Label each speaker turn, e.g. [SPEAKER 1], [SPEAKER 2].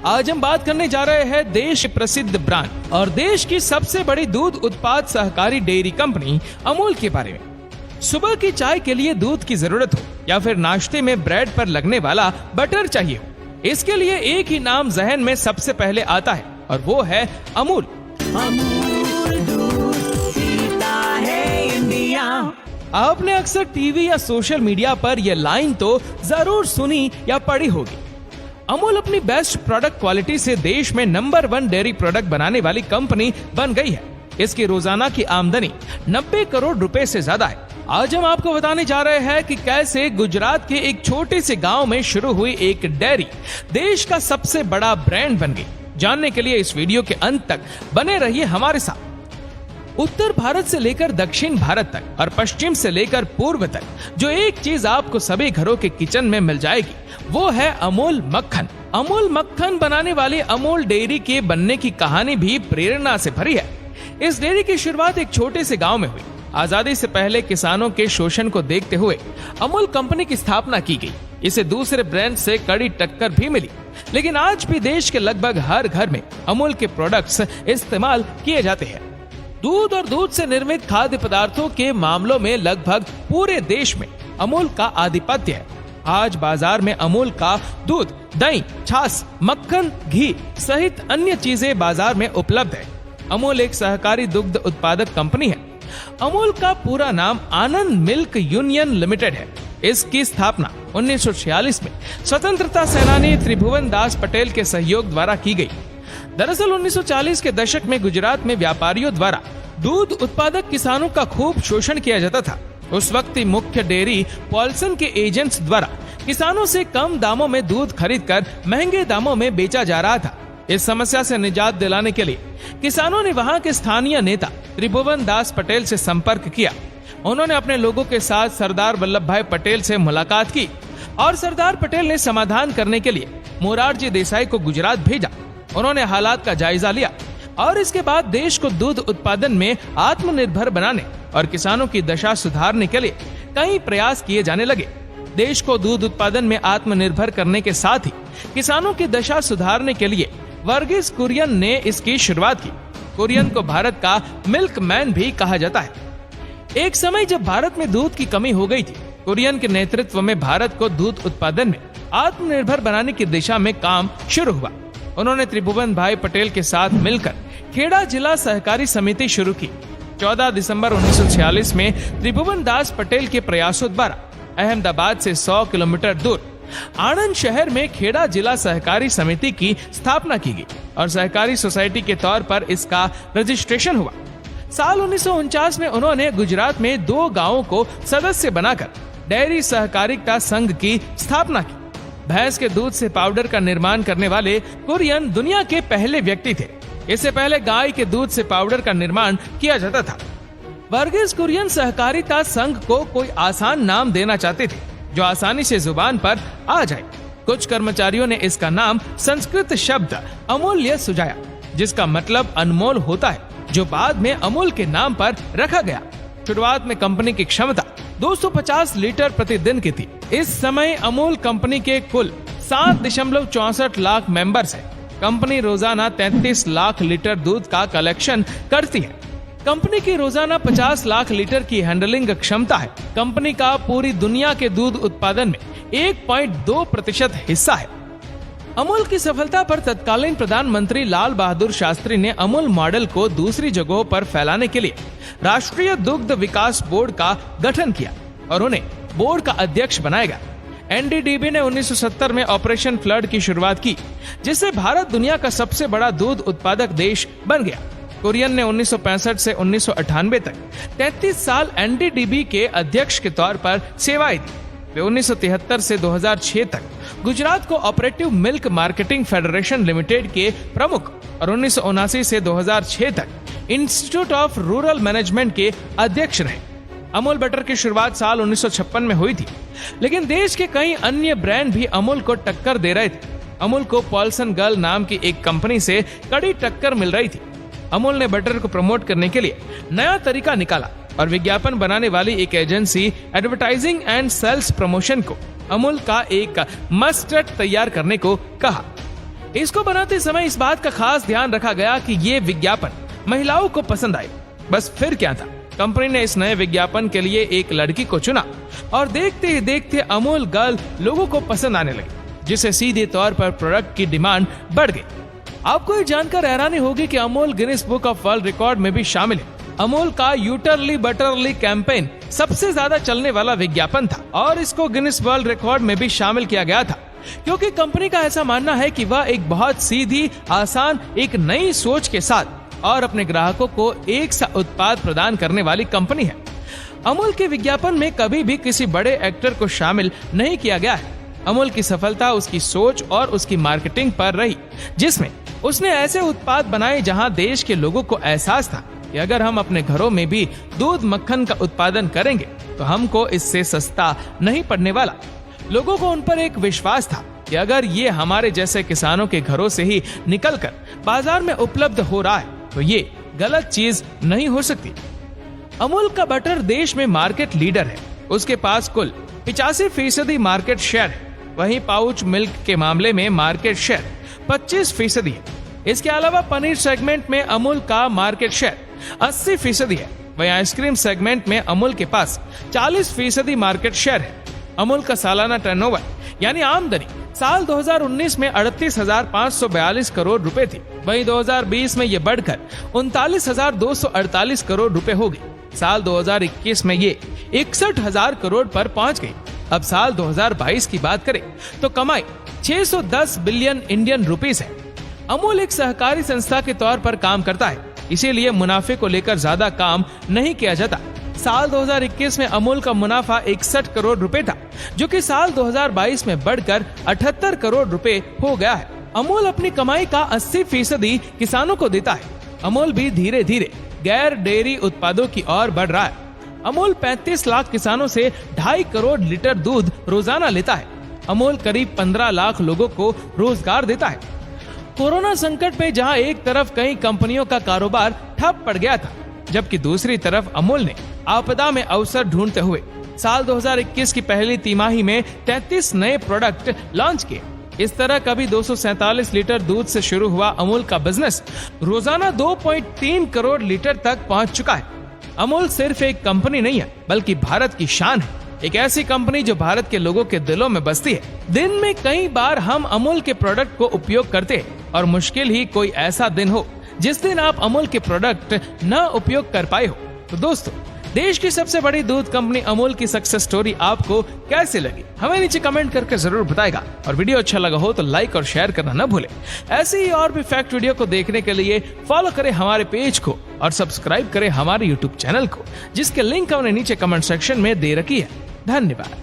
[SPEAKER 1] आज हम बात करने जा रहे हैं देश के प्रसिद्ध ब्रांड और देश की सबसे बड़ी दूध उत्पाद सहकारी डेयरी कंपनी अमूल के बारे में। सुबह की चाय के लिए दूध की जरूरत हो या फिर नाश्ते में ब्रेड पर लगने वाला बटर चाहिए हो, इसके लिए एक ही नाम जहन में सबसे पहले आता है और वो है अमूल।
[SPEAKER 2] अमूल दूध पीता है इंडिया।
[SPEAKER 1] आपने अक्सर टीवी या सोशल मीडिया पर यह लाइन तो जरूर सुनी या पढ़ी होगी। अमूल अपनी बेस्ट प्रोडक्ट क्वालिटी से देश में नंबर 1 डेयरी प्रोडक्ट बनाने वाली कंपनी बन गई है। इसकी रोजाना की आमदनी 90 करोड़ रुपए से ज्यादा है। आज हम आपको बताने जा रहे हैं कि कैसे गुजरात के एक छोटे से गांव में शुरू हुई एक डेयरी देश का सबसे बड़ा ब्रांड बन गई। जानने के लिए इस वीडियो के अंत तक बने रहिए हमारे साथ। उत्तर भारत से लेकर दक्षिण भारत तक और पश्चिम से लेकर पूर्व तक जो एक चीज आपको सभी घरों के किचन में मिल जाएगी वो है अमूल मक्खन। अमूल मक्खन बनाने वाली अमूल डेयरी के बनने की कहानी भी प्रेरणा से भरी है। इस डेयरी की शुरुआत एक छोटे से गांव में हुई। आजादी से पहले किसानों के शोषण को देखते हुए अमूल कंपनी की स्थापना की गई। इसे दूसरे ब्रांड से कड़ी टक्कर भी मिली, लेकिन आज भी देश के लगभग हर घर में अमूल के प्रोडक्ट्स इस्तेमाल किए जाते हैं। दूध और दूध से निर्मित खाद्य पदार्थों के मामलों में लगभग पूरे देश में अमूल का आधिपत्य है। आज बाजार में अमूल का दूध, दही, छाछ, मक्खन, घी सहित अन्य चीजें बाजार में उपलब्ध है। अमूल एक सहकारी दुग्ध उत्पादक कंपनी है। अमूल का पूरा नाम आनंद मिल्क यूनियन लिमिटेड है। इसकी स्थापना 1946 में स्वतंत्रता सेनानी त्रिभुवन दास पटेल के सहयोग द्वारा की गई। दरअसल 1940 के दशक में गुजरात में व्यापारियों द्वारा दूध उत्पादक किसानों का खूब शोषण किया जाता था। उस वक्त मुख्य डेयरी पॉल्सन के एजेंट्स द्वारा किसानों से कम दामों में दूध खरीदकर महंगे दामों में बेचा जा रहा था। इस समस्या से निजात दिलाने के लिए किसानों ने वहां के स्थानीय नेता त्रिभुवन दास पटेल से संपर्क किया। उन्होंने अपने लोगों के साथ सरदार वल्लभ भाई पटेल से मुलाकात की और सरदार पटेल ने समाधान करने के लिए मोरारजी देसाई को गुजरात भेजा। उन्होंने हालात का जायजा लिया और इसके बाद देश को दूध उत्पादन में आत्मनिर्भर बनाने और किसानों की दशा सुधारने के लिए कई प्रयास किए जाने लगे। देश को दूध उत्पादन में आत्मनिर्भर करने के साथ ही किसानों की दशा सुधारने के लिए वर्गीस कुरियन ने इसकी शुरुआत की। कुरियन को भारत का मिल्क मैन भी कहा जाता है। एक समय जब भारत में दूध की कमी हो गई थी, कुरियन के नेतृत्व में भारत को दूध उत्पादन में आत्मनिर्भर बनाने की दिशा में काम शुरू हुआ। उन्होंने त्रिभुवन भाई पटेल के साथ मिलकर खेड़ा जिला सहकारी समिति शुरू की। 14 दिसंबर 1946 में त्रिभुवन दास पटेल के प्रयासों द्वारा अहमदाबाद से 100 किलोमीटर दूर आणंद शहर में खेड़ा जिला सहकारी समिति की स्थापना की गई और सहकारी सोसाइटी के तौर पर इसका रजिस्ट्रेशन हुआ। साल 1949 में उन्होंने गुजरात में 2 गांवों को सदस्य बनाकर डेयरी सहकारिता संघ की स्थापना की। भैंस के दूध से पाउडर का निर्माण करने वाले कुरियन दुनिया के पहले व्यक्ति थे। इससे पहले गाय के दूध से पाउडर का निर्माण किया जाता था। वर्गीस कुरियन सहकारिता संघ को कोई आसान नाम देना चाहते थे जो आसानी से जुबान पर आ जाए। कुछ कर्मचारियों ने इसका नाम संस्कृत शब्द अमूल्य सुझाया, जिसका मतलब अनमोल होता है, जो बाद में अमूल के नाम पर रखा गया। शुरुआत में कंपनी की क्षमता 250 लीटर प्रतिदिन की थी। इस समय अमूल कंपनी के कुल 7.64 लाख मेंबर्स हैं। कंपनी रोजाना 33 लाख लीटर दूध का कलेक्शन करती है। कंपनी की रोजाना 50 लाख लीटर की हैंडलिंग क्षमता है। कंपनी का पूरी दुनिया के दूध उत्पादन में 1.2% हिस्सा है। अमूल की सफलता पर तत्कालीन प्रधानमंत्री लाल बहादुर शास्त्री ने अमूल मॉडल को दूसरी जगहों पर फैलाने के लिए राष्ट्रीय दुग्ध विकास बोर्ड का गठन किया और उन्हें बोर्ड का अध्यक्ष बनाया गया। एनडीडीबी ने 1970 में ऑपरेशन फ्लड की शुरुआत की, जिससे भारत दुनिया का सबसे बड़ा दूध उत्पादक देश बन गया। कुरियन ने 1965 से 1998 तक 33 साल एनडीडीबी के अध्यक्ष के तौर पर सेवाएं दी। वे 1973 से 2006 तक Gujarat co operative milk marketing federation limited के प्रमुख और 1979 से 2006 तक इंस्टीट्यूट ऑफ रूरल मैनेजमेंट के अध्यक्ष रहे। अमूल बटर की शुरुआत साल 1956 में हुई थी, लेकिन देश के कई अन्य ब्रांड भी अमूल को टक्कर दे रहे थे। अमूल को पॉल्सन गर्ल नाम की एक कंपनी से कड़ी टक्कर मिल रही थी। अमूल ने बटर को प्रमोट करने के लिए नया तरीका निकाला और विज्ञापन बनाने वाली एक agency advertising and sales promotion को अमूल का एक मस्टर्ड तैयार करने को कहा। इसको बनाते समय इस बात का खास ध्यान रखा गया कि ये विज्ञापन महिलाओं को पसंद आए। बस फिर क्या था, कंपनी ने इस नए विज्ञापन के लिए एक लड़की को चुना और देखते ही देखते अमूल गर्ल लोगों को पसंद आने लगी, जिससे सीधे तौर पर प्रोडक्ट की डिमांड बढ़ गई। आपको ये जानकर हैरानी होगी कि Amul Guinness book of world record में भी शामिल है। अमूल का यूटरली बटरली कैंपेन सबसे ज्यादा चलने वाला विज्ञापन था और इसको गिनीज वर्ल्ड रिकॉर्ड में भी शामिल किया गया था, क्योंकि कंपनी का ऐसा मानना है कि वह एक बहुत सीधी, आसान, एक नई सोच के साथ और अपने ग्राहकों को एक सा उत्पाद प्रदान करने वाली कंपनी है। अमूल के विज्ञापन में कभी भी किसी बड़े एक्टर को शामिल नहीं किया गया है। अमूल की सफलता उसकी सोच और उसकी मार्केटिंग पर रही, जिसमें उसने ऐसे उत्पाद बनाए जहां देश के लोगों को एहसास था कि अगर हम अपने घरों में भी दूध मक्खन का उत्पादन करेंगे तो हमको इससे सस्ता नहीं पड़ने वाला। लोगों को उन पर एक विश्वास था कि अगर ये हमारे जैसे किसानों के घरों से ही निकलकर बाजार में उपलब्ध हो रहा है तो ये गलत चीज नहीं हो सकती। अमूल का बटर देश में मार्केट लीडर है। उसके पास कुल 85% मार्केट शेयर है। वहीं पाउच मिल्क के मामले में मार्केट शेयर 25% है। इसके अलावा पनीर सेगमेंट में अमूल का मार्केट शेयर 80% है। वहीं आइसक्रीम सेगमेंट में अमूल के पास 40% मार्केट शेयर है। अमूल का सालाना टर्नओवर यानी आमदनी साल 2019 में 38,542 करोड़ रुपए थी। वहीं 2020 में ये बढ़कर 39,248 करोड़ रुपए हो गई। साल 2021 में ये 61,000 करोड़ पर पहुंच गई। अब साल 2022 की बात करें तो कमाई 610 बिलियन इंडियन रुपीस है। अमूल एक सहकारी संस्था के तौर पर काम करता है, इसीलिए मुनाफे को लेकर ज्यादा काम नहीं किया जाता। साल 2021 में अमूल का मुनाफा 61 करोड़ रुपए था, जो कि साल 2022 में बढ़कर 78 करोड़ रुपए हो गया है। अमूल अपनी कमाई का 80% किसानों को देता है। अमूल भी धीरे धीरे गैर डेयरी उत्पादों की ओर बढ़ रहा है। अमूल 35 लाख किसानों से 2.5 करोड़ लीटर दूध रोजाना लेता है। अमूल करीब 15 लाख लोगों को रोजगार देता है। कोरोना संकट में जहां एक तरफ कई कंपनियों का कारोबार ठप पड़ गया था, जबकि दूसरी तरफ अमूल ने आपदा में अवसर ढूंढते हुए साल 2021 की पहली तिमाही में 33 नए प्रोडक्ट लॉन्च किए। इस तरह कभी 247 लीटर दूध से शुरू हुआ अमूल का बिजनेस रोजाना 2.3 करोड़ लीटर तक पहुंच चुका है। अमूल सिर्फ एक कंपनी नहीं है, बल्कि भारत की शान है। एक ऐसी कंपनी जो भारत के लोगों के दिलों में बसती है। दिन में कई बार हम अमूल के प्रोडक्ट को उपयोग करते हैं और मुश्किल ही कोई ऐसा दिन हो जिस दिन आप अमूल के प्रोडक्ट न उपयोग कर पाए हो। तो दोस्तों, देश की सबसे बड़ी दूध कंपनी अमूल की सक्सेस स्टोरी आपको कैसे लगी, हमें नीचे कमेंट करके जरूर बताएगा। और वीडियो अच्छा लगा हो तो लाइक और शेयर करना न भूले। ऐसे ही और भी फैक्ट वीडियो को देखने के लिए फॉलो करें हमारे पेज को और सब्सक्राइब करें हमारे यूट्यूब चैनल को, जिसके लिंक हमने नीचे कमेंट सेक्शन में दे रखी है। धन्यवाद।